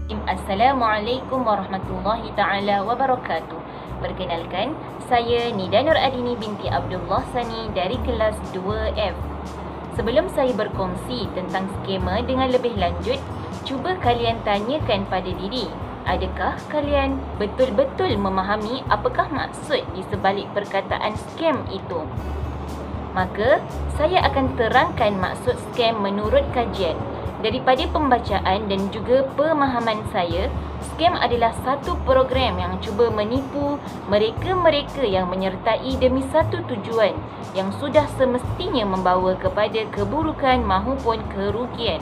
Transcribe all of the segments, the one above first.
Assalamualaikum warahmatullahi ta'ala wabarakatuh. Perkenalkan, saya Nida Nur Adini binti Abdullah Sani dari kelas 2F. Sebelum saya berkongsi tentang skema dengan lebih lanjut, cuba kalian tanyakan pada diri, adakah kalian betul-betul memahami apakah maksud di sebalik perkataan scam itu? Maka, saya akan terangkan maksud scam menurut kajian. Daripada pembacaan dan juga pemahaman saya, scam adalah satu program yang cuba menipu mereka-mereka yang menyertai demi satu tujuan yang sudah semestinya membawa kepada keburukan maupun kerugian.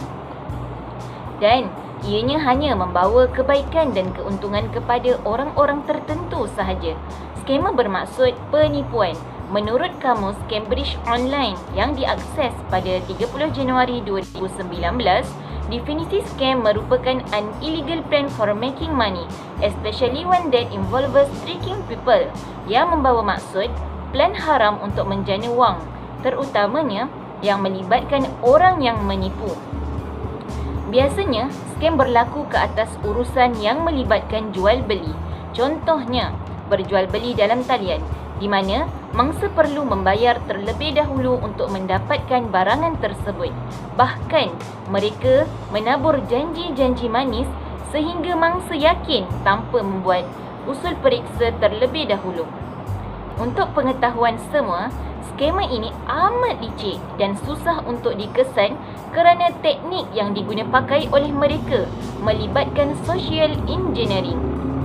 Dan ianya hanya membawa kebaikan dan keuntungan kepada orang-orang tertentu sahaja. Skema bermaksud penipuan. Menurut Kamus Cambridge Online yang diakses pada 30 Januari 2019, definisi scam merupakan an illegal plan for making money, especially one that involves tricking people, yang membawa maksud plan haram untuk menjana wang, terutamanya yang melibatkan orang yang menipu. Biasanya, scam berlaku ke atas urusan yang melibatkan jual beli. Contohnya, berjual beli dalam talian, di mana mangsa perlu membayar terlebih dahulu untuk mendapatkan barangan tersebut. Bahkan, mereka menabur janji-janji manis sehingga mangsa yakin tanpa membuat usul periksa terlebih dahulu. Untuk pengetahuan semua, skema ini amat licik dan susah untuk dikesan kerana teknik yang diguna pakai oleh mereka melibatkan social engineering.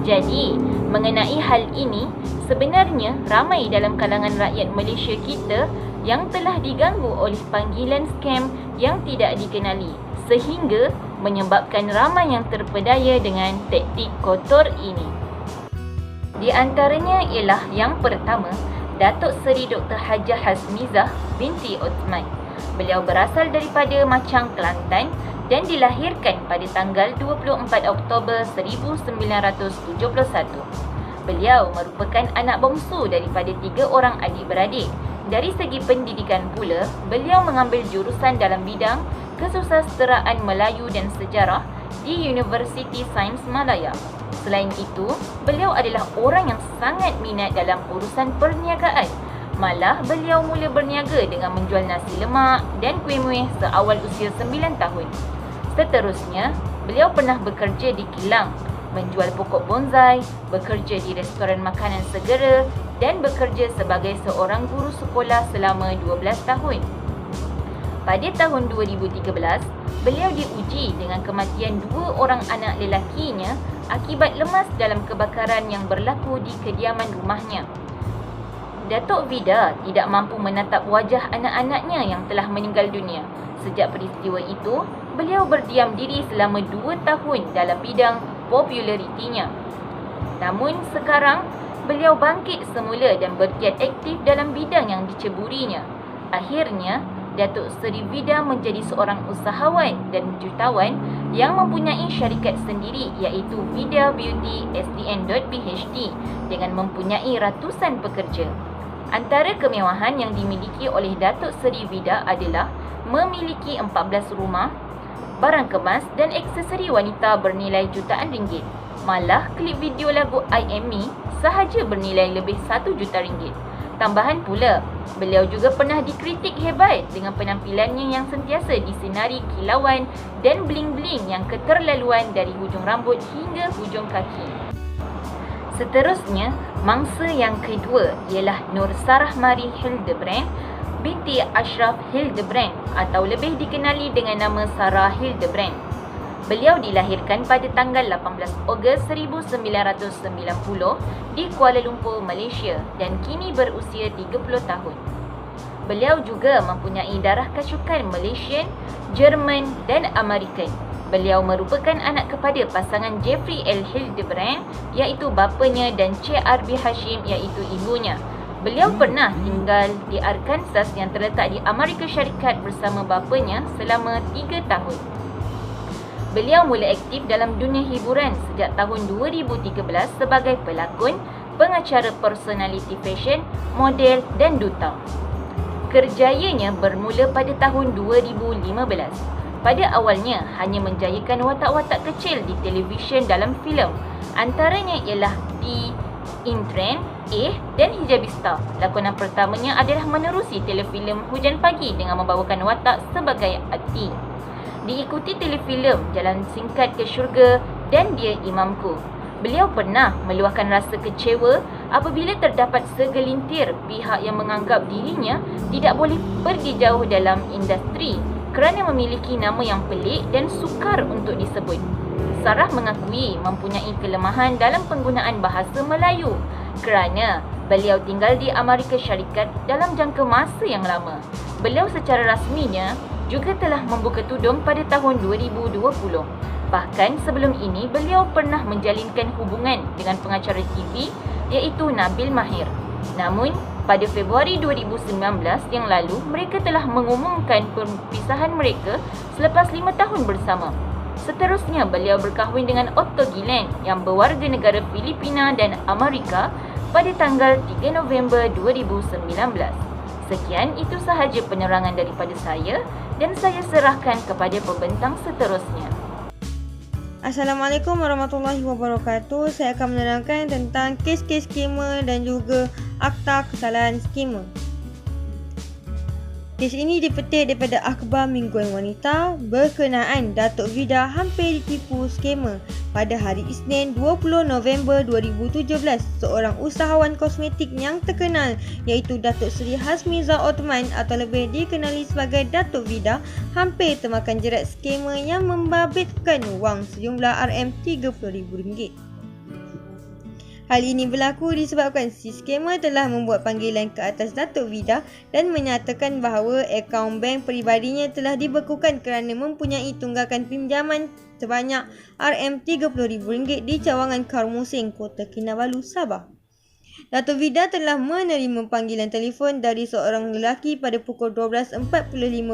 Jadi, mengenai hal ini, sebenarnya ramai dalam kalangan rakyat Malaysia kita yang telah diganggu oleh panggilan scam yang tidak dikenali, sehingga menyebabkan ramai yang terpedaya dengan taktik kotor ini. Di antaranya ialah yang pertama, Datuk Seri Dr. Hajah Hasmizah binti Osman. Beliau berasal daripada Machang, Kelantan dan dilahirkan pada tanggal 24 Oktober 1971. Beliau merupakan anak bongsu daripada 3 orang adik-beradik. Dari segi pendidikan pula, beliau mengambil jurusan dalam bidang kesusasteraan Melayu dan Sejarah di Universiti Sains Malaya. Selain itu, beliau adalah orang yang sangat minat dalam urusan perniagaan. Malah, beliau mula berniaga dengan menjual nasi lemak dan kuih-muih seawal usia 9 tahun. Seterusnya, beliau pernah bekerja di kilang, menjual pokok bonsai, bekerja di restoran makanan segera dan bekerja sebagai seorang guru sekolah selama 12 tahun. Pada tahun 2013, beliau diuji dengan kematian 2 orang anak lelakinya akibat lemas dalam kebakaran yang berlaku di kediaman rumahnya. Datuk Vida tidak mampu menatap wajah anak-anaknya yang telah meninggal dunia. Sejak peristiwa itu, beliau berdiam diri selama 2 tahun dalam bidang popularitinya. Namun sekarang, beliau bangkit semula dan bergiat aktif dalam bidang yang diceburinya. Akhirnya, Datuk Seri Vida menjadi seorang usahawan dan jutawan yang mempunyai syarikat sendiri iaitu Vida Beauty SDN.PHD dengan mempunyai ratusan pekerja. Antara kemewahan yang dimiliki oleh Datuk Seri Vida adalah memiliki 14 rumah, barang kemas dan aksesori wanita bernilai jutaan ringgit. Malah, klip video lagu I Am Me sahaja bernilai lebih 1 juta ringgit. Tambahan pula, beliau juga pernah dikritik hebat dengan penampilannya yang sentiasa disinari kilauan dan bling-bling yang keterlaluan dari hujung rambut hingga hujung kaki. Seterusnya, mangsa yang kedua ialah Nur Sarah Marie Hildebrand binti Ashraf Hildebrand atau lebih dikenali dengan nama Sarah Hildebrand. Beliau dilahirkan pada tanggal 18 Ogos 1990 di Kuala Lumpur, Malaysia dan kini berusia 30 tahun. Beliau juga mempunyai darah kasukan Malaysian, Jerman dan American. Beliau merupakan anak kepada pasangan Jeffrey L. Hildebrand iaitu bapanya dan C.R.B. Hashim iaitu ibunya. Beliau pernah tinggal di Arkansas yang terletak di Amerika Syarikat bersama bapanya selama 3 tahun. Beliau mula aktif dalam dunia hiburan sejak tahun 2013 sebagai pelakon, pengacara personality fashion, model dan duta. Kerjayanya bermula pada tahun 2015. Pada awalnya hanya menjayakan watak-watak kecil di televisyen dalam filem. Antaranya ialah di Intren, dan Hijabista. Lakonan pertamanya adalah menerusi telefilem Hujan Pagi dengan membawakan watak sebagai Ati. Diikuti telefilem Jalan Singkat ke Syurga dan Dia Imamku. Beliau pernah meluahkan rasa kecewa apabila terdapat segelintir pihak yang menganggap dirinya tidak boleh pergi jauh dalam industri kerana memiliki nama yang pelik dan sukar untuk disebut. Sarah mengakui mempunyai kelemahan dalam penggunaan bahasa Melayu kerana beliau tinggal di Amerika Syarikat dalam jangka masa yang lama. Beliau secara rasminya juga telah membuka tudung pada tahun 2020. Bahkan sebelum ini beliau pernah menjalinkan hubungan dengan pengacara TV iaitu Nabil Mahir. Namun pada Februari 2019 yang lalu mereka telah mengumumkan perpisahan mereka selepas 5 tahun bersama. Seterusnya beliau berkahwin dengan Otto Gilen yang berwarga negara Filipina dan Amerika pada tanggal 3 November 2019. Sekian itu sahaja penerangan daripada saya dan saya serahkan kepada pembentang seterusnya. Assalamualaikum warahmatullahi wabarakatuh. Saya akan menerangkan tentang kes-kes skema dan juga akta kesalahan skema. Kes ini dipetik daripada akhbar Mingguan Wanita berkenaan Datuk Vida hampir ditipu skema pada hari Isnin 20 November 2017. Seorang usahawan kosmetik yang terkenal iaitu Datuk Seri Hasmiza Othman atau lebih dikenali sebagai Datuk Vida hampir termakan jerat skema yang membabitkan wang sejumlah RM30,000. Hal ini berlaku disebabkan si skema telah membuat panggilan ke atas Datuk Vida dan menyatakan bahawa akaun bank peribadinya telah dibekukan kerana mempunyai tunggakan pinjaman sebanyak RM30,000 di cawangan Karmusing, Kota Kinabalu, Sabah. Datuk Vida telah menerima panggilan telefon dari seorang lelaki pada pukul 12.45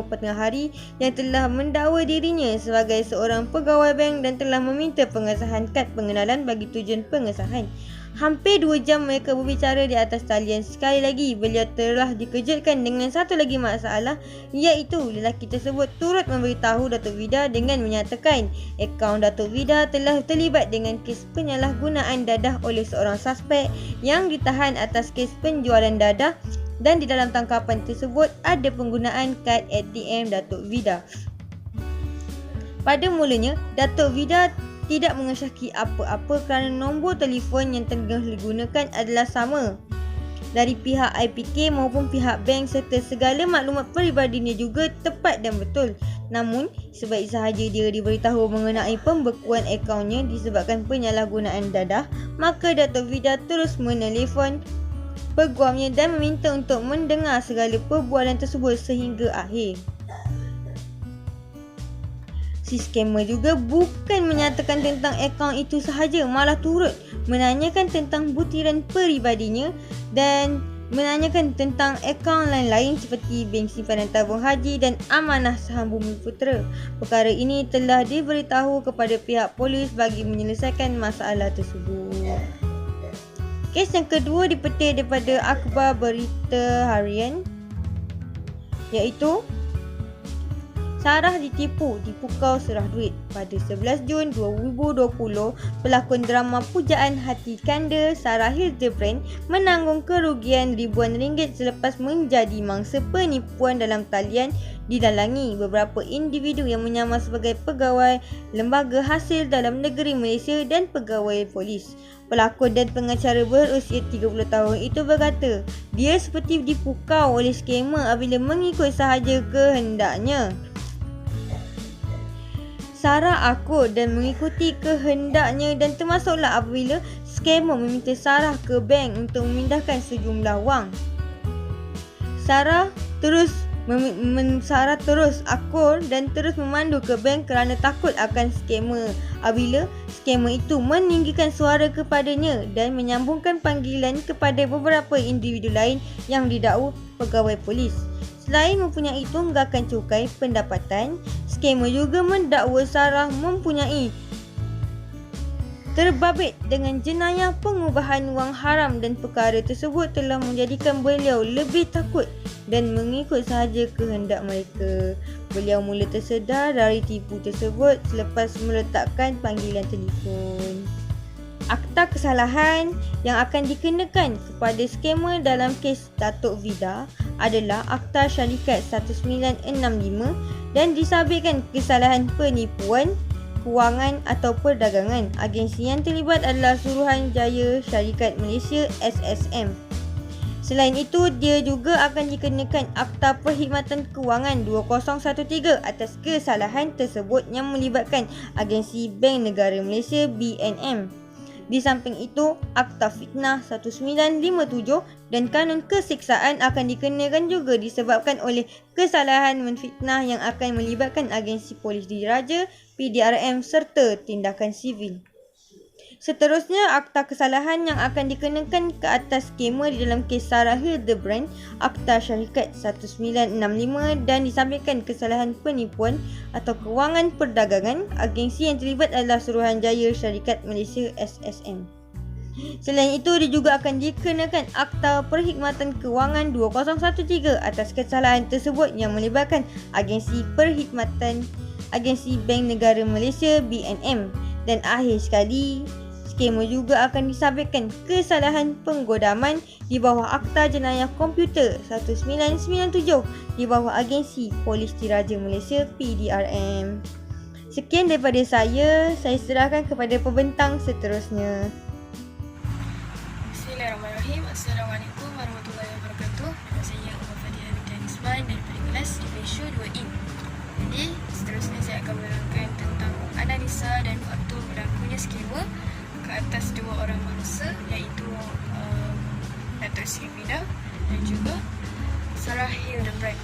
petengah hari yang telah mendakwa dirinya sebagai seorang pegawai bank dan telah meminta pengesahan kad pengenalan bagi tujuan pengesahan. Hampir 2 jam mereka berbicara di atas talian. Sekali lagi, beliau telah dikejutkan dengan satu lagi masalah iaitu lelaki tersebut turut memberitahu Datuk Vida dengan menyatakan akaun Datuk Vida telah terlibat dengan kes penyalahgunaan dadah oleh seorang suspek yang ditahan atas kes penjualan dadah dan di dalam tangkapan tersebut ada penggunaan kad ATM Datuk Vida. Pada mulanya, Datuk Vida tidak mengesyaki apa-apa kerana nombor telefon yang tengah digunakan adalah sama dari pihak IPK maupun pihak bank serta segala maklumat peribadinya juga tepat dan betul. Namun, sebaik sahaja dia diberitahu mengenai pembekuan akaunnya disebabkan penyalahgunaan dadah, maka Datuk Vida terus menelefon peguamnya dan meminta untuk mendengar segala perbualan tersebut sehingga akhir. Si skamer juga bukan menyatakan tentang akaun itu sahaja, malah turut menanyakan tentang butiran peribadinya dan menanyakan tentang akaun lain-lain seperti bank simpanan tabung haji dan amanah saham Bumi Putera. Perkara ini telah diberitahu kepada pihak polis bagi menyelesaikan masalah tersebut. Kes yang kedua dipetik daripada akhbar Berita Harian iaitu Sarah ditipu, dipukau serah duit. Pada 11 Jun 2020, pelakon drama Pujaan Hati Kanda Sarah Hildebrand menanggung kerugian ribuan ringgit selepas menjadi mangsa penipuan dalam talian didalangi beberapa individu yang menyamar sebagai pegawai lembaga hasil dalam negeri Malaysia dan pegawai polis. Pelakon dan pengacara berusia 30 tahun itu berkata, dia seperti dipukau oleh skamer apabila mengikut sahaja kehendaknya. Sarah akur dan mengikuti kehendaknya dan termasuklah apabila skamer meminta Sarah ke bank untuk memindahkan sejumlah wang. Sarah terus akur dan terus memandu ke bank kerana takut akan skamer apabila skamer itu meninggikan suara kepadanya dan menyambungkan panggilan kepada beberapa individu lain yang didakwa pegawai polis. Selain mempunyai tunggakan cukai pendapatan, skamer juga mendakwa Sarah mempunyai terbabit dengan jenayah pengubahan wang haram dan perkara tersebut telah menjadikan beliau lebih takut dan mengikut sahaja kehendak mereka. Beliau mula tersedar dari tipu tersebut selepas meletakkan panggilan telefon. Akta kesalahan yang akan dikenakan kepada skamer dalam kes Datuk Vida adalah Akta Syarikat 1965 dan disabitkan kesalahan penipuan, kewangan atau perdagangan. Agensi yang terlibat adalah Suruhanjaya Syarikat Malaysia SSM. Selain itu, dia juga akan dikenakan Akta Perkhidmatan Kewangan 2013 atas kesalahan tersebut yang melibatkan Agensi Bank Negara Malaysia BNM. Di samping itu, Akta Fitnah 1957 dan Kanun Kesiksaan akan dikenakan juga disebabkan oleh kesalahan menfitnah yang akan melibatkan Agensi Polis Diraja, PDRM serta tindakan sivil. Seterusnya, akta kesalahan yang akan dikenakan ke atas skamer di dalam kes Sarah Hildebrand, Akta Syarikat 1965 dan disabitkan kesalahan penipuan atau kewangan perdagangan. Agensi yang terlibat adalah Suruhanjaya Syarikat Malaysia SSM. Selain itu, dia juga akan dikenakan Akta Perkhidmatan Kewangan 2013 atas kesalahan tersebut yang melibatkan Agensi Bank Negara Malaysia BNM. Dan akhir sekali, skamer juga akan disabitkan kesalahan penggodaman di bawah Akta Jenayah Komputer 1997 di bawah Agensi Polis Diraja Malaysia PDRM. Sekian daripada saya serahkan kepada pembentang seterusnya. Bismillahirrahmanirrahim. Assalamualaikum warahmatullahi wabarakatuh. Nama saya Umar Fadiha binti Anisman daripada kelas IPSU 2E. Jadi, seterusnya saya akan menerangkan tentang analisa dan faktor berlakunya skamer ke atas dua orang mangsa, iaitu Datuk Seri Vida dan juga Sarah Hildebrand.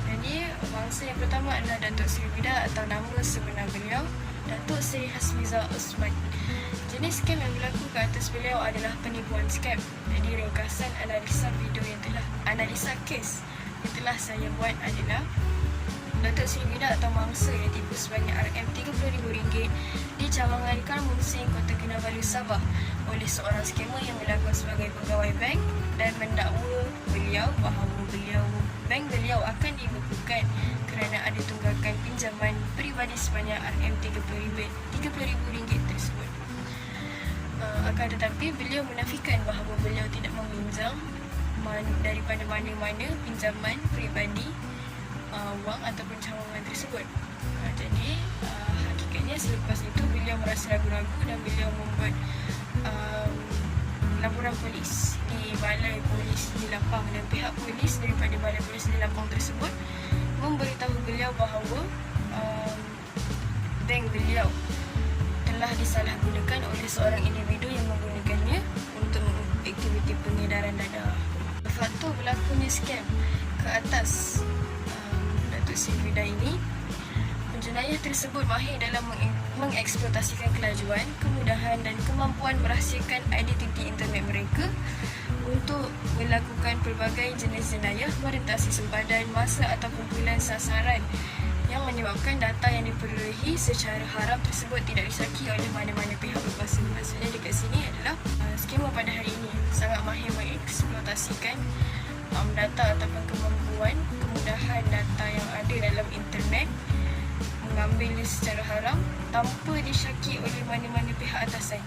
Jadi, mangsa yang pertama adalah Datuk Seri Vida atau nama sebenar beliau Datuk Seri Hasmiza Osman. Jenis skam yang berlaku ke atas beliau adalah penipuan skam. Jadi, ringkasan analisa kes yang telah saya buat adalah Datuk Seri Vida atau mangsa yang tipu sebanyak RM30,000 di Cawangan Karmunsing, Kota Kinabalu, Sabah oleh seorang skamer yang berlaku sebagai pegawai bank dan mendakwa beliau bahawa bank beliau akan dibekukan kerana ada tunggakan pinjaman peribadi sebanyak RM30,000 tersebut. Akan tetapi beliau menafikan bahawa beliau tidak meminjam daripada mana-mana pinjaman peribadi wang ataupun cawangan tersebut. Jadi hakikatnya selepas itu beliau merasa ragu-ragu dan beliau membuat laporan polis di balai polis di Lampang, dan pihak polis daripada balai polis di Lampang tersebut memberitahu beliau bahawa bank beliau telah disalahgunakan oleh seorang individu yang menggunakannya untuk aktiviti pengedaran dana. Faktor berlakunya skam ke atas Datuk Seri Vida ini, penjenayah tersebut mahir dalam mengeksploitasikan kelajuan, kemudahan dan kemampuan merahsiakan identiti internet mereka untuk melakukan pelbagai jenis jenayah, merentasi sempadan, masa atau kumpulan sasaran yang menyebabkan data yang diperolehi secara haram tersebut tidak disaki oleh mana-mana pihak berkuasa. Maksudnya dekat sini adalah skamer pada hari ini sangat mahir mengeksploitasikan data ataupun kemampuan, kemudahan data yang ada dalam internet, mengambilnya secara haram tanpa disyaki oleh mana-mana pihak atasan.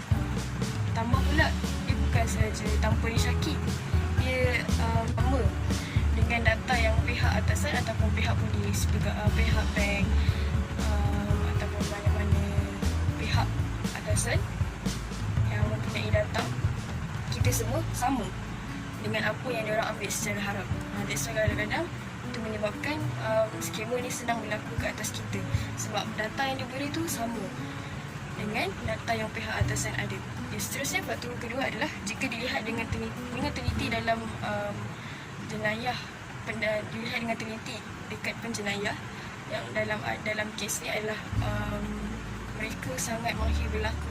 Tambah pula, dia bukan sahaja tanpa disyaki, dia sama dengan data yang pihak atasan ataupun pihak polis, pihak bank ataupun mana-mana pihak atasan yang mempunyai data. Kita semua sama dengan apa yang diorang ambil secara haram. That's why kadang-kadang itu menyebabkan skamer ni senang berlaku ke atas kita, sebab data yang diberi tu sama dengan data yang pihak atasan ada. Seterusnya, faktor kedua adalah jika dilihat dengan teliti dalam jenayah, dilihat dengan teliti dekat penjenayah yang dalam kes ni adalah mereka sangat mahir berlaku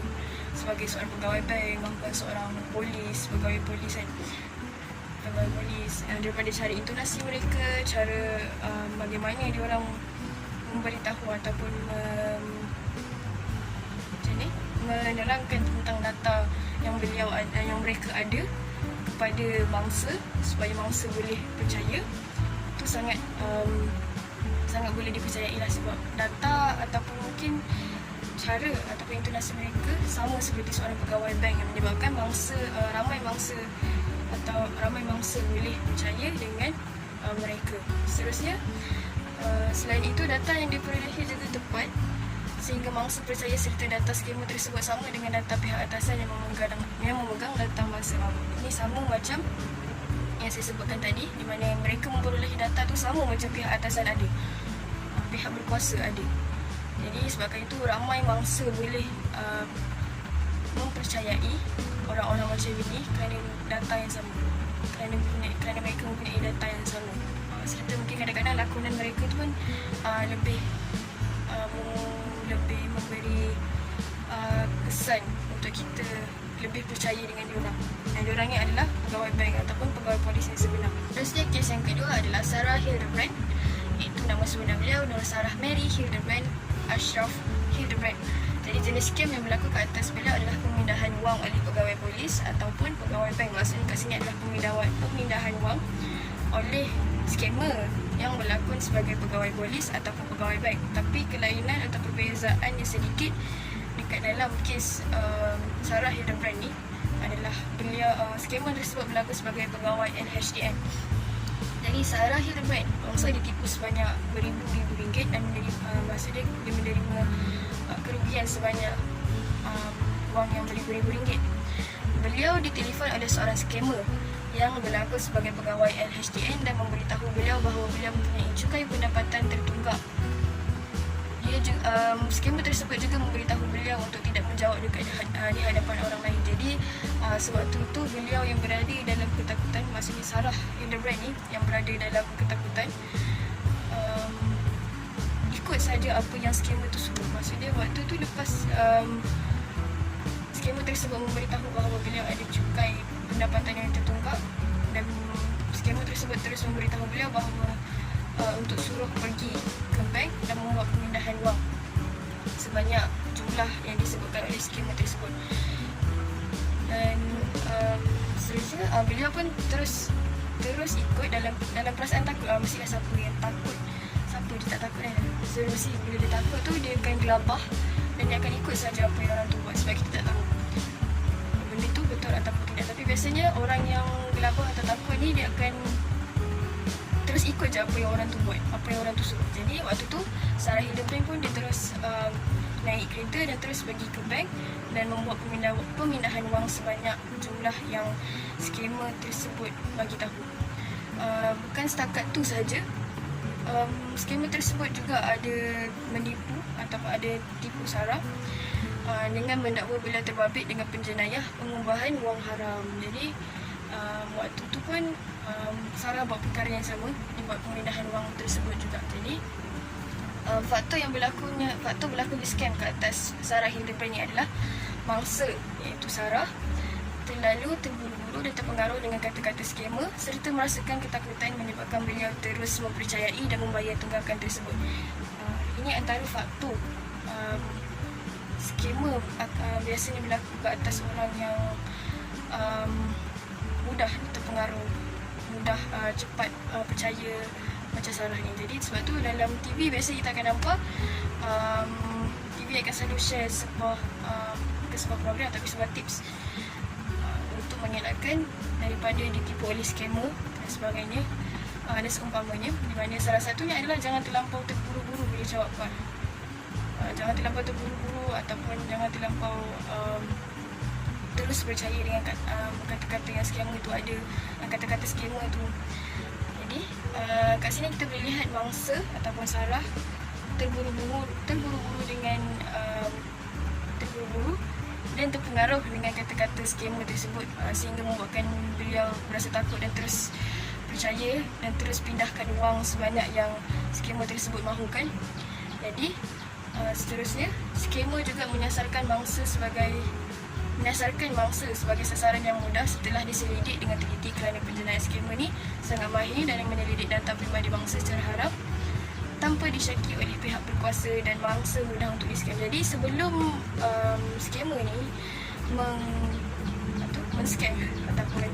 sebagai seorang pegawai bank maupun seorang polis, pegawai polis kan. Pegawai polis, daripada cara intonasi mereka, cara bagaimana diorang memberitahu ataupun menerangkan tentang data yang mereka ada kepada mangsa supaya mangsa boleh percaya, itu sangat sangat boleh dipercayai lah, sebab data ataupun mungkin cara ataupun intonasi mereka sama seperti seorang pegawai bank, yang menyebabkan ramai mangsa boleh percaya dengan mereka. Seterusnya, selain itu data yang diperolehi juga tepat sehingga mangsa percaya serta data skema tersebut sama dengan data pihak atasan yang memegang data mangsa. Ini sama macam yang saya sebutkan tadi, di mana mereka memperolehi data tu sama macam pihak atasan ada, pihak berkuasa ada. Jadi sebabkan itu ramai mangsa boleh mempercayai orang-orang macam ini kerana data yang sama, kerana mereka mempunyai data yang sama. Serta mungkin kadang-kadang lakonan mereka tu pun lebih memberi kesan untuk kita lebih percaya dengan diorang. Dan diorang ni adalah pegawai bank ataupun pegawai polis yang sebenar. Terusnya kes yang kedua adalah Sarah Hildebrand. Itu nama sebenar beliau, Nur Sarah Mary Hildebrand Ashraf Hildebrand. Jadi jenis scam yang berlaku ke atas beliau adalah pemindahan wang oleh pegawai polis ataupun pegawai bank. Maksudnya kat sini adalah pemindahan wang oleh scammer yang berlakon sebagai pegawai polis ataupun pegawai bank. Tapi kelainan atau perbezaan yang sedikit dekat dalam kes Sarah Hildebrand ni adalah beliau scammer tersebut berlaku sebagai pegawai LHDN. Jadi Sarah Hildebrand bangsa ditipu sebanyak beribu-ribu ringgit dan maksudnya dia menerima kerugian sebanyak wang yang beribu-ribu ringgit. Beliau ditelefon oleh seorang scammer yang berlaku sebagai pegawai LHDN dan memberitahu beliau bahawa beliau mempunyai cukai pendapatan tertunggak. Scammer tersebut juga memberitahu beliau untuk tidak menjawab di hadapan orang lain. Jadi sewaktu itu beliau yang berada dalam ketakutan, maksudnya Sarah Hildebrand ni yang berada dalam ketakutan, ikut saja apa yang scammer tu suruh. Maksudnya waktu tu lepas scammer tersebut memberitahu bahawa beliau ada cukai pendapatan yang tertunggak, dan scammer tersebut terus memberitahu beliau bahawa untuk suruh pergi ke bank dan membuat pemindahan wang sebanyak jumlah yang disebutkan oleh scammer tersebut. Dan seterusnya beliau pun terus ikut dalam perasaan takut. Mestilah siapa yang takut, siapa dia tak takut kan. So mesti bila dia takut tu dia akan gelabah dan dia akan ikut saja apa yang orang tu buat, sebab kita tak tahu benda tu betul ataupun tidak. Tapi biasanya orang yang gelabah atau takut ni dia akan terus ikut je apa yang orang tu buat, apa yang orang tu suruh. Jadi waktu tu Sarah Hildebrand pun dia terus naik kereta dan terus pergi ke bank dan membuat pemindahan wang sebanyak jumlah yang skema tersebut bagi tahu. Bukan setakat tu saja, skema tersebut juga ada menipu ataupun ada tipu Sarah dengan mendakwa beliau terbabit dengan penjenayah pengubahan wang haram. Jadi waktu tu pun Sarah buat perkara yang sama, dia buat pemindahan wang tersebut juga. Jadi faktor berlakunya scam ke atas Sarah Hildebrand ni adalah mangsa, iaitu Sarah, terlalu terburu-buru dan terpengaruh dengan kata-kata scammer serta merasakan ketakutan menyebabkan beliau terus mempercayai dan membayar tunggakan tersebut. Ini antara faktor scammer biasanya berlaku ke atas orang yang mudah terpengaruh, mudah cepat percaya macam Sarah ni. Jadi sebab tu dalam TV biasa kita akan nampak TV akan selalu share sebuah program tapi sebuah tips untuk mengelakkan daripada ditipu oleh scammer dan sebagainya dan seumpamanya, di mana salah satunya adalah jangan terlampau terburu-buru bila jawapan. Jangan terlampau terburu-buru ataupun jangan terlampau terus percaya dengan kata-kata yang scammer tu ada, kata-kata scammer tu. Jadi kat sini kita boleh lihat mangsa ataupun Sarah terburu-buru dan terpengaruh dengan kata-kata scammer tersebut sehingga membuatkan beliau berasa takut dan terus percaya dan terus pindahkan wang sebanyak yang scammer tersebut mahukan. Jadi seterusnya, scammer juga menyasarkan mangsa sebagai sasaran yang mudah setelah diselidik dengan teliti kerana penjenayah scammer ni sangat mahir dalam menyelidik data peribadi bangsa secara haram tanpa disyaki oleh pihak berkuasa dan mangsa mudah untuk di-scam. Jadi sebelum scammer ni men-scam ataupun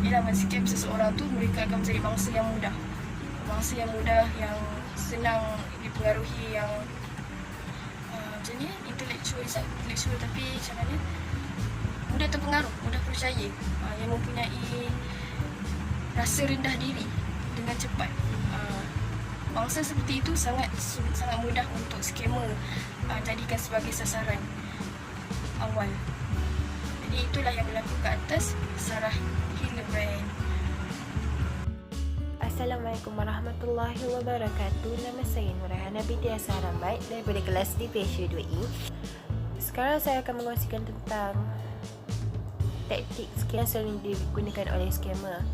men-scam seseorang tu, mereka akan menjadi mangsa yang mudah mangsa yang mudah, yang senang dipengaruhi, yang macam ni, intellectual tapi macam mana, mudah terpengaruh, mudah percaya, yang mempunyai rasa rendah diri dengan cepat. Mangsa seperti itu sangat mudah untuk skamer jadikan sebagai sasaran awal. Jadi itulah yang berlaku ke atas Sarah Hildebrand. Assalamualaikum warahmatullahi wabarakatuh. Nama saya Nurhana binti Asar Ramad daripada kelas DPHU 2E. Sekarang saya akan mengkongsikan tentang taktik yang sering digunakan oleh scammer.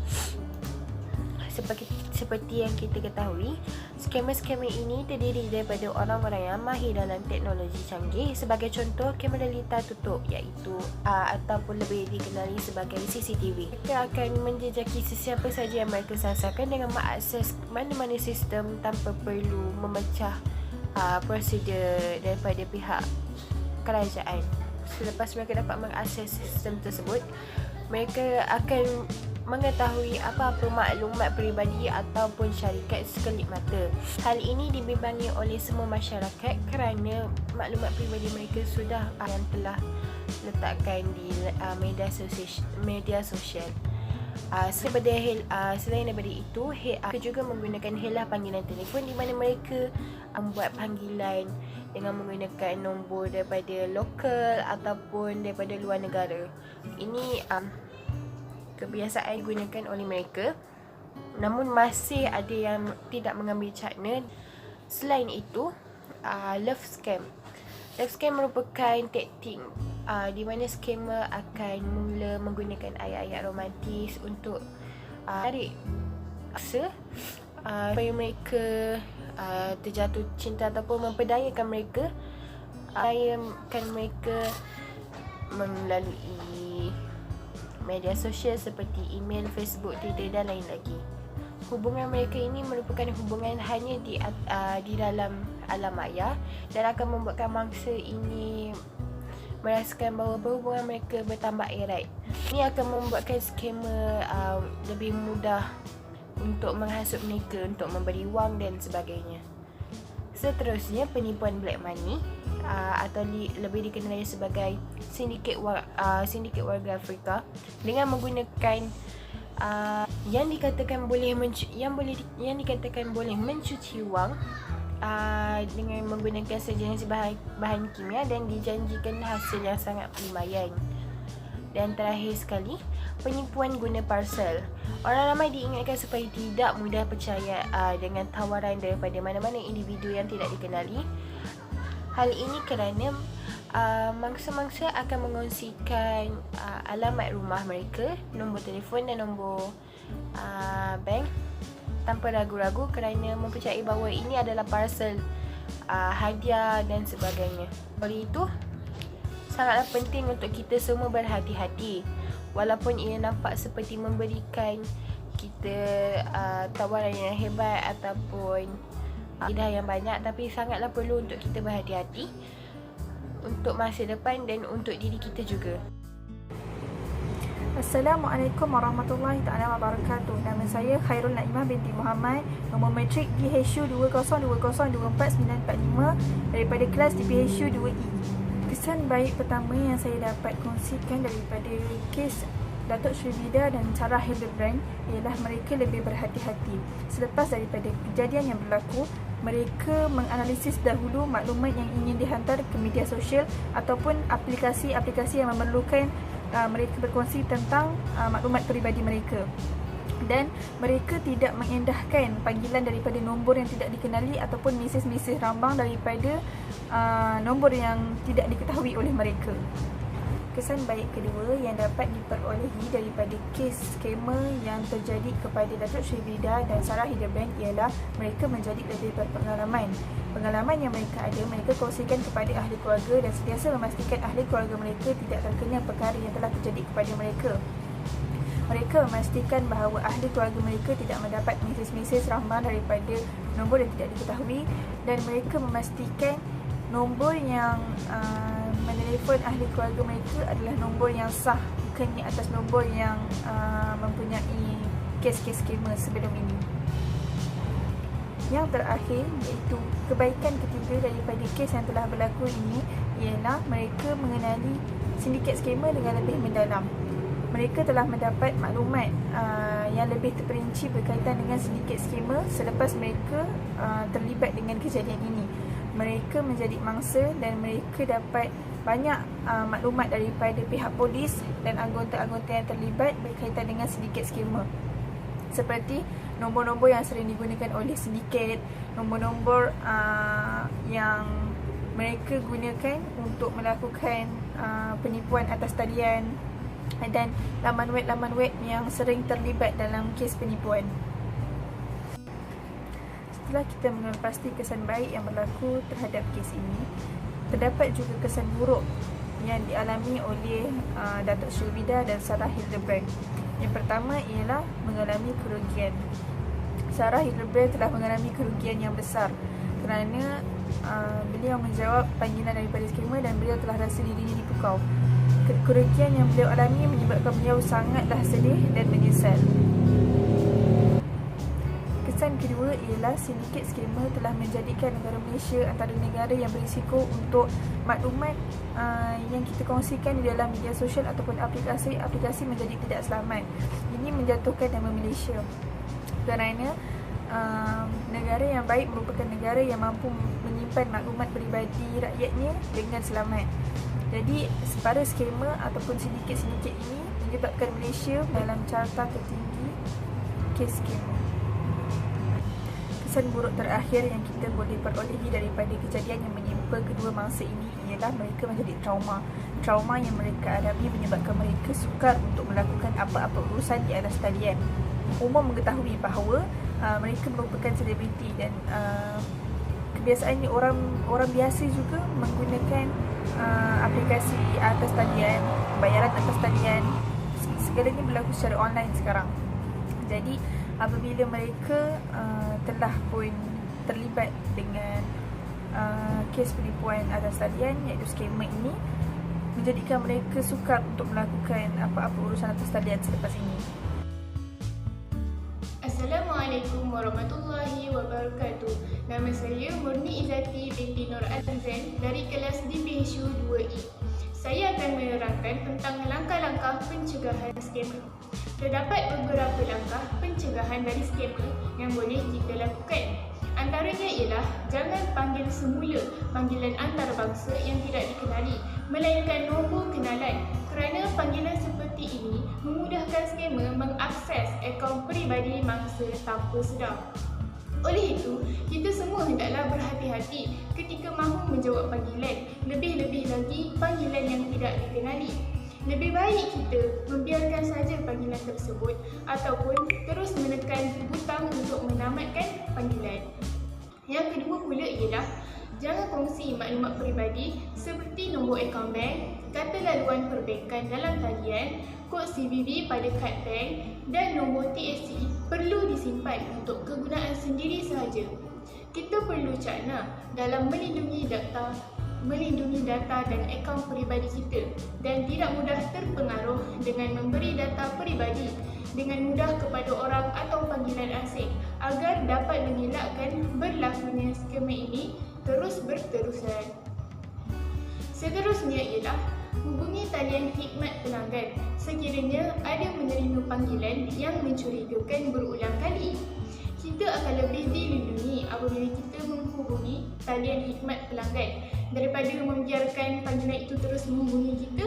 Seperti yang kita ketahui, skamer-skamer ini terdiri daripada orang-orang yang mahir dalam teknologi canggih. Sebagai contoh, kamera litar tutup iaitu ataupun lebih dikenali sebagai CCTV. Mereka akan menjejaki sesiapa saja yang mereka sasarkan dengan mengakses mana-mana sistem tanpa perlu memecah prosedur daripada pihak kerajaan. Selepas mereka dapat mengakses sistem tersebut, mereka akan mengetahui apa-apa maklumat peribadi ataupun syarikat sekelip mata. Hal ini dibimbangi oleh semua masyarakat kerana maklumat peribadi mereka sudah yang telah letakkan di media sosial. Selain daripada itu, mereka juga menggunakan helah panggilan telefon di mana mereka membuat panggilan dengan menggunakan nombor daripada lokal ataupun daripada luar negara. Ini kebiasaan digunakan oleh mereka, namun masih ada yang tidak mengambil cakna. Selain itu, love scam merupakan taktik di mana scammer akan mula menggunakan ayat-ayat romantis untuk tarik paksa supaya mereka terjatuh cinta ataupun memperdayakan mereka melalui media sosial seperti email, Facebook, Twitter dan lain lagi. Hubungan mereka ini merupakan hubungan hanya di dalam alam maya dan akan membuatkan mangsa ini merasakan bahawa hubungan mereka bertambah erat. Ini akan membuatkan scammer lebih mudah untuk menghasut mereka untuk memberi wang dan sebagainya. Seterusnya, penipuan black money atau lebih dikenali sebagai sindiket warga Afrika dengan menggunakan yang dikatakan boleh mencuci wang dengan menggunakan sejenis bahan kimia dan dijanjikan hasil yang sangat lumayan. Dan terakhir sekali, penipuan guna parcel. Orang ramai diingatkan supaya tidak mudah percaya dengan tawaran daripada mana-mana individu yang tidak dikenali. Hal ini kerana mangsa-mangsa akan mengongsikan alamat rumah mereka, nombor telefon dan nombor bank tanpa ragu-ragu kerana mempercayai bahawa ini adalah parcel hadiah dan sebagainya. Oleh itu, sangatlah penting untuk kita semua berhati-hati. Walaupun ia nampak seperti memberikan kita tawaran yang hebat ataupun hadiah yang banyak, tapi sangatlah perlu untuk kita berhati-hati untuk masa depan dan untuk diri kita juga. Assalamualaikum warahmatullahi taala wabarakatuh. Nama saya Khairul Naimah binti Muhammad, nombor matrik DPHU 202024945 daripada kelas DPHU 2E. Kesan baik pertama yang saya dapat kongsikan daripada kes Datuk Sri Vida dan Sarah Hildebrand ialah mereka lebih berhati-hati. Selepas daripada kejadian yang berlaku, mereka menganalisis dahulu maklumat yang ingin dihantar ke media sosial ataupun aplikasi-aplikasi yang memerlukan mereka berkongsi tentang maklumat peribadi mereka. Dan mereka tidak mengendahkan panggilan daripada nombor yang tidak dikenali ataupun mesej-mesej rambang daripada nombor yang tidak diketahui oleh mereka. Kesan baik kedua yang dapat diperolehi daripada kes skamer yang terjadi kepada Datuk Sri Vida dan Sarah Hildebrand ialah mereka menjadi lebih berpengalaman. Pengalaman yang mereka ada, mereka kongsikan kepada ahli keluarga dan sentiasa memastikan ahli keluarga mereka tidak terkena perkara yang telah terjadi kepada mereka. Mereka memastikan bahawa ahli keluarga mereka tidak mendapat mesej-mesej rambang daripada nombor yang tidak diketahui dan mereka memastikan nombor yang menelefon ahli keluarga mereka adalah nombor yang sah, bukannya atas nombor yang mempunyai kes-kes skamer sebelum ini. Yang terakhir iaitu kebaikan ketiga daripada kes yang telah berlaku ini ialah mereka mengenali sindiket skamer dengan lebih mendalam. Mereka telah mendapat maklumat yang lebih terperinci berkaitan dengan sindiket skamer selepas mereka terlibat dengan kejadian ini. Mereka menjadi mangsa dan mereka dapat banyak maklumat daripada pihak polis dan anggota-anggota yang terlibat berkaitan dengan sindiket skamer. Seperti nombor-nombor yang sering digunakan oleh sindiket, nombor-nombor yang mereka gunakan untuk melakukan penipuan atas talian dan laman web yang sering terlibat dalam kes penipuan. Setelah kita mengenal pasti kesan baik yang berlaku terhadap kes ini, terdapat juga kesan buruk yang dialami oleh Datuk Sylvida dan Sarah Hildebrand. Yang pertama ialah mengalami kerugian. Sarah Hildebrand telah mengalami kerugian yang besar kerana beliau menjawab panggilan daripada skamer dan beliau telah rasa dirinya dipukau. Kerugian yang beliau alami menyebabkan beliau sangatlah sedih dan menyesal. Kesan kedua ialah sindiket skamer telah menjadikan negara Malaysia antara negara yang berisiko untuk maklumat yang kita kongsikan di dalam media sosial ataupun aplikasi menjadi tidak selamat. Ini menjatuhkan nama Malaysia kerana negara yang baik merupakan negara yang mampu menyimpan maklumat peribadi rakyatnya dengan selamat. Jadi para skamer ataupun sindiket-sindiket ini menyebabkan Malaysia dalam carta tertinggi kes skamer. Kesan buruk terakhir yang kita boleh perolehi daripada kejadian yang menimpa kedua mangsa ini ialah mereka menjadi trauma. Trauma yang mereka alami menyebabkan mereka sukar untuk melakukan apa-apa urusan di atas talian. Umum mengetahui bahawa mereka merupakan selebriti dan kebiasaannya orang biasa juga menggunakan aplikasi atas talian, bayaran atas talian. Segalanya berlaku secara online sekarang. Jadi apabila mereka telah pun terlibat dengan kes penipuan atas talian iaitu skamer ini, menjadikan mereka sukar untuk melakukan apa-apa urusan atas talian selepas ini. Assalamualaikum warahmatullahi wabarakatuh. Nama saya Murni Izzati binti Nur Azizan dari kelas DPHU 2E. Saya akan menerangkan tentang langkah-langkah pencegahan skamer. Terdapat beberapa langkah pencegahan dari skamer yang boleh kita lakukan. Antaranya ialah jangan panggil semula panggilan antarabangsa yang tidak dikenali, melainkan nombor kenalan, kerana panggilan seperti ini memudahkan skamer mengakses akaun peribadi mangsa tanpa sedar. Oleh itu, kita semua hendaklah berhati-hati ketika mahu menjawab panggilan, lebih-lebih lagi panggilan yang tidak dikenali. Lebih baik kita membiarkan saja panggilan tersebut ataupun terus menekan butang untuk menamatkan panggilan. Yang kedua pula ialah jangan kongsi maklumat peribadi seperti nombor akaun bank, kata laluan perbankan dalam talian, kod CVV pada kad bank dan nombor TSC perlu disimpan untuk kegunaan sendiri sahaja. Kita perlu cakna dalam melindungi data dan akaun peribadi kita dan tidak mudah terpengaruh dengan memberi data peribadi dengan mudah kepada orang atau panggilan asing agar dapat mengelakkan berlakunya skamer ini terus berterusan. Seterusnya ialah hubungi talian khidmat pelanggan sekiranya ada menerima panggilan yang mencurigakan berulang kali. Kita akan lebih dilindungi apabila kita menghubungi talian khidmat pelanggan daripada membiarkan panggilan itu terus menghubungi kita.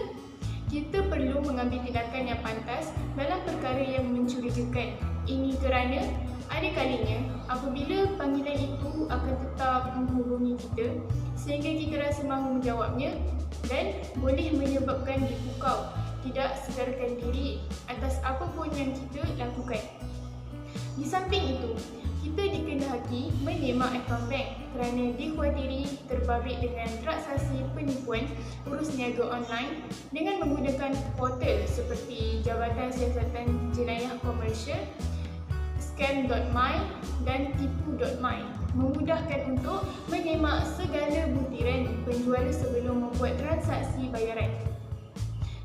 Kita perlu mengambil tindakan yang pantas dalam perkara yang mencurigakan. Ini kerana ada kalinya apabila panggilan itu akan tetap menghubungi kita sehingga kita rasa mahu menjawabnya dan boleh menyebabkan dipukau, tidak sedarkan diri atas apapun yang kita lakukan. Di samping itu, kita dikehendaki menyemak akaun bank kerana dikhawatiri terbabit dengan transaksi penipuan urus niaga online dengan menggunakan portal seperti Jabatan Siasatan Jenayah Komersial, scam.my dan tipu.my, memudahkan untuk menyemak segala butiran penjual sebelum membuat transaksi bayaran.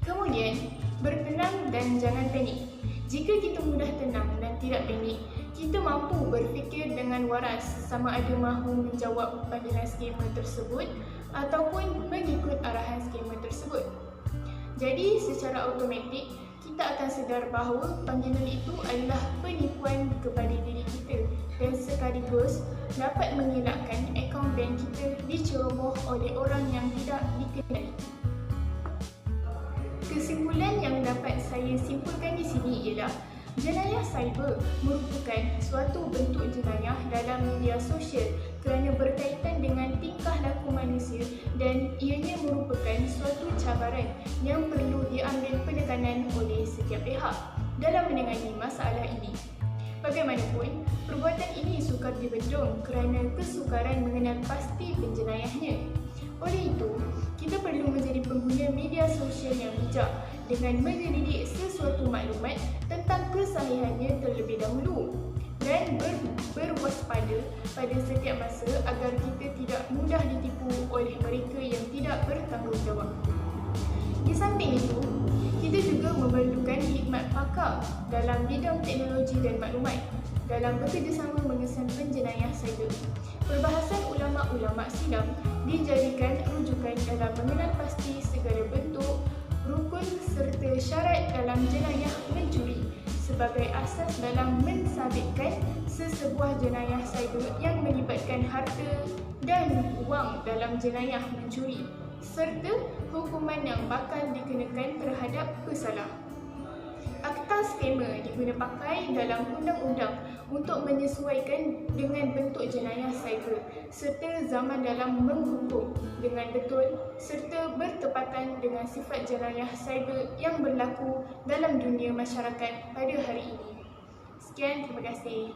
Kemudian, bertenang dan jangan panik. Jika kita mudah tenang dan tidak panik, kita mampu berfikir dengan waras sama ada mahu menjawab panggilan skema tersebut ataupun mengikut arahan skema tersebut. Jadi secara automatik kita akan sedar bahawa panggilan itu adalah penipuan kepada diri kita dan sekaligus dapat mengelakkan akaun bank kita diceroboh oleh orang yang tidak dikenali. Kesimpulan yang dapat saya simpulkan di sini ialah jenayah cyber merupakan suatu bentuk jenayah dalam media sosial kerana berkaitan dengan tingkah laku manusia dan ianya merupakan suatu cabaran yang perlu diambil penekanan oleh setiap pihak dalam menangani masalah ini. Bagaimanapun, perbuatan ini sukar dibendung kerana kesukaran mengenal pasti penjenayahnya. Oleh itu, kita perlu menjadi pengguna media sosial yang bijak dengan menyelidik sesuatu maklumat tentang kesahihannya terlebih dahulu dan berwaspada pada setiap masa agar kita tidak mudah ditipu oleh mereka yang tidak bertanggungjawab. Di samping itu, kita juga memerlukan hikmat pakar dalam bidang teknologi dan maklumat dalam bekerjasama mengesan penjenayah cyber. Perbahasan ulama-ulama silam dijadikan rujukan dalam mengenal pasti segala bentuk, rukun serta syarat dalam jenayah mencuri sebagai asas dalam mensabitkan sesebuah jenayah cyber yang melibatkan harta dan wang dalam jenayah mencuri serta hukuman yang bakal dikenakan terhadap pesalah. Akta skema diguna pakai dalam undang-undang untuk menyesuaikan dengan bentuk jenayah cyber serta zaman dalam menghukum dengan betul serta bertepatan dengan sifat jenayah cyber yang berlaku dalam dunia masyarakat pada hari ini. Sekian, terima kasih.